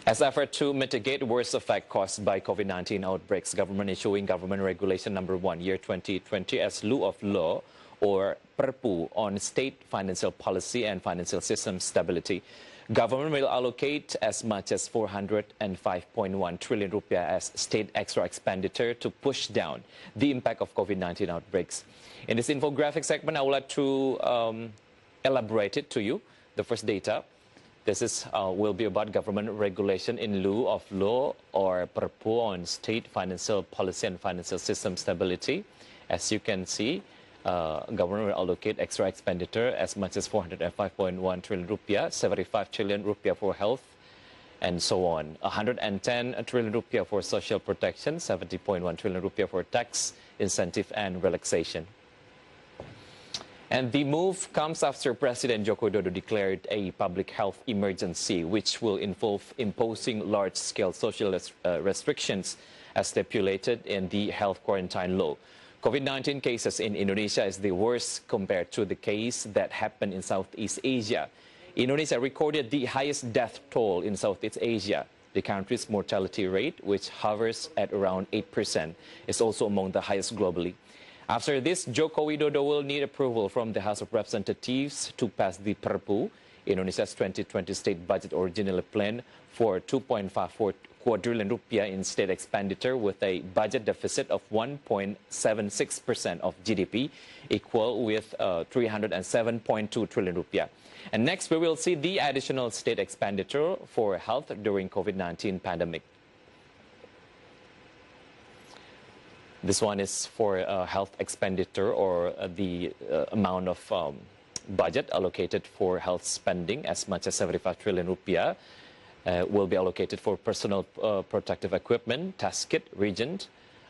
As effort to mitigate worst effect caused by COVID-19 outbreaks, government issuing Government Regulation Number 1, year 2020 as lieu of law or Perpu on state financial policy and financial system stability. Government will allocate as much as 405.1 trillion rupiah as state extra expenditure to push down the impact of COVID-19 outbreaks. In this infographic segment, I would like to elaborate it to you. The first data. This will be about government regulation in lieu of law or Perpu on state financial policy and financial system stability. As you can see, government will allocate extra expenditure as much as 405.1 trillion rupiah, 75 trillion rupiah for health, and so on. 110 trillion rupiah for social protection, 70.1 trillion rupiah for tax, incentive, and relaxation. And the move comes after President Joko Widodo declared a public health emergency, which will involve imposing large-scale social restrictions as stipulated in the health quarantine law. COVID-19 cases in Indonesia is the worst compared to the case that happened in Southeast Asia. Indonesia recorded the highest death toll in Southeast Asia. The country's mortality rate, which hovers at around 8%, is also among the highest globally. After this, Joko Widodo will need approval from the House of Representatives to pass the Perpu. Indonesia's 2020 state budget originally planned for 2.54 quadrillion rupiah in state expenditure with a budget deficit of 1.76% of GDP, equal with 307.2 trillion rupiah. And next, we will see the additional state expenditure for health during COVID-19 pandemic. This one is for health expenditure, or the amount of budget allocated for health spending, as much as 75 trillion rupiah will be allocated for personal protective equipment, test kit, reagent,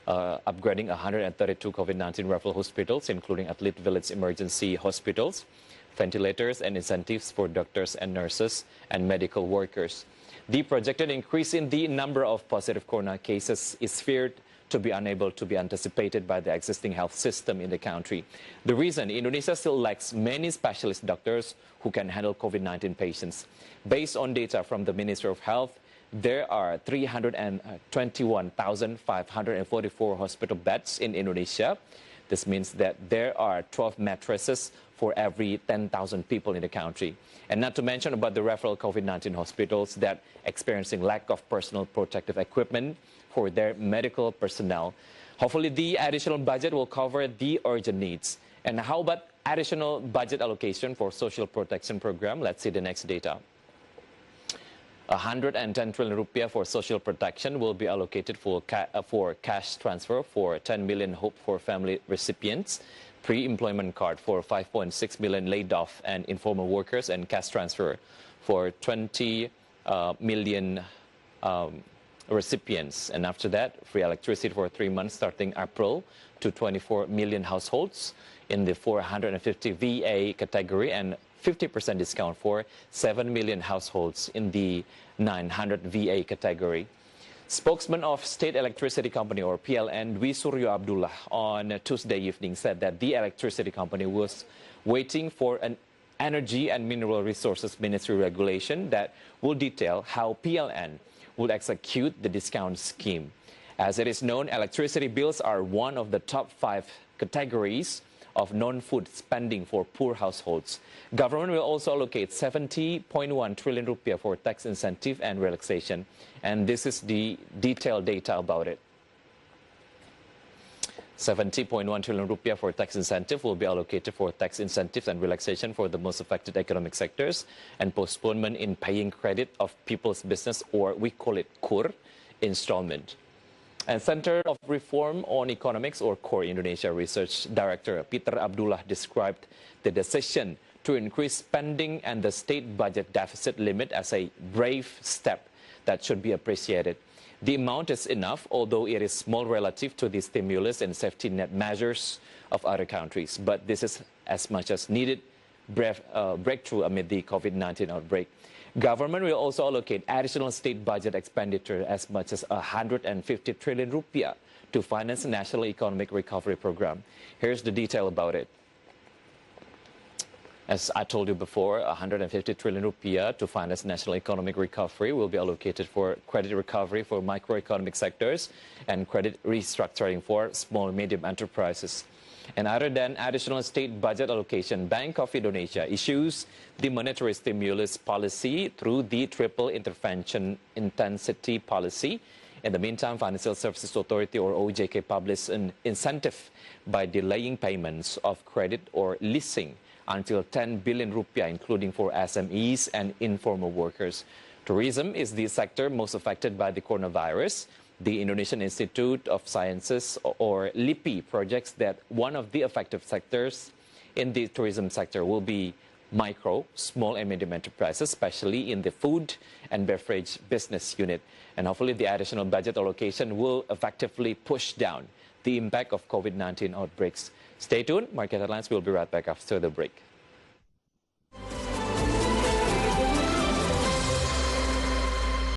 upgrading 132 COVID-19 referral hospitals, including Athlete Village emergency hospitals, ventilators, and incentives for doctors and nurses and medical workers. The projected increase in the number of positive corona cases is feared to be unable to be anticipated by the existing health system in the country. The reason, Indonesia still lacks many specialist doctors who can handle COVID-19 patients. Based on data from the Ministry of Health, there are 321,544 hospital beds in Indonesia. This means that there are 12 mattresses for every 10,000 people in the country. And not to mention about the referral COVID-19 hospitals that experiencing lack of personal protective equipment for their medical personnel. Hopefully, the additional budget will cover the urgent needs. And how about additional budget allocation for social protection program? Let's see the next data. 110 trillion rupiah for social protection will be allocated for cash transfer for 10 million Hope for Family recipients, pre-employment card for 5.6 million laid off and informal workers, and cash transfer for 20 million recipients. And after that, free electricity for 3 months starting April to 24 million households in the 450 VA category, and 50% discount for 7 million households in the 900 VA category. Spokesman of State Electricity Company, or PLN, Dwi Suryo Abdullah, on Tuesday evening said that the electricity company was waiting for an Energy and Mineral Resources Ministry regulation that will detail how PLN will execute the discount scheme. As it is known, electricity bills are one of the top 5 categories of non-food spending for poor households. Government will also allocate 70.1 trillion rupiah for tax incentive and relaxation. And this is the detailed data about it. 70.1 trillion rupiah for tax incentive will be allocated for tax incentives and relaxation for the most affected economic sectors, and postponement in paying credit of people's business, or we call it KUR, installment. And Center of Reform on Economics, or CORE Indonesia Research Director Peter Abdullah described the decision to increase spending and the state budget deficit limit as a brave step that should be appreciated. The amount is enough, although it is small relative to the stimulus and safety net measures of other countries. But this is as much as needed breakthrough amid the COVID-19 outbreak. Government will also allocate additional state budget expenditure as much as 150 trillion rupiah to finance the National Economic Recovery Program. Here's the detail about it. As I told you before, 150 trillion rupiah to finance national economic recovery will be allocated for credit recovery for microeconomic sectors and credit restructuring for small and medium enterprises. And other than additional state budget allocation, Bank of Indonesia issues the monetary stimulus policy through the triple intervention intensity policy. In the meantime, Financial Services Authority or OJK published an incentive by delaying payments of credit or leasing until 10 billion rupiah, including for SMEs and informal workers. Tourism is the sector most affected by the coronavirus. The Indonesian Institute of Sciences, or LIPI, projects that one of the affected sectors in the tourism sector will be micro, small and medium enterprises, especially in the food and beverage business unit. And hopefully the additional budget allocation will effectively push down the impact of COVID-19 outbreaks. Stay tuned. Market Headlines will be right back after the break.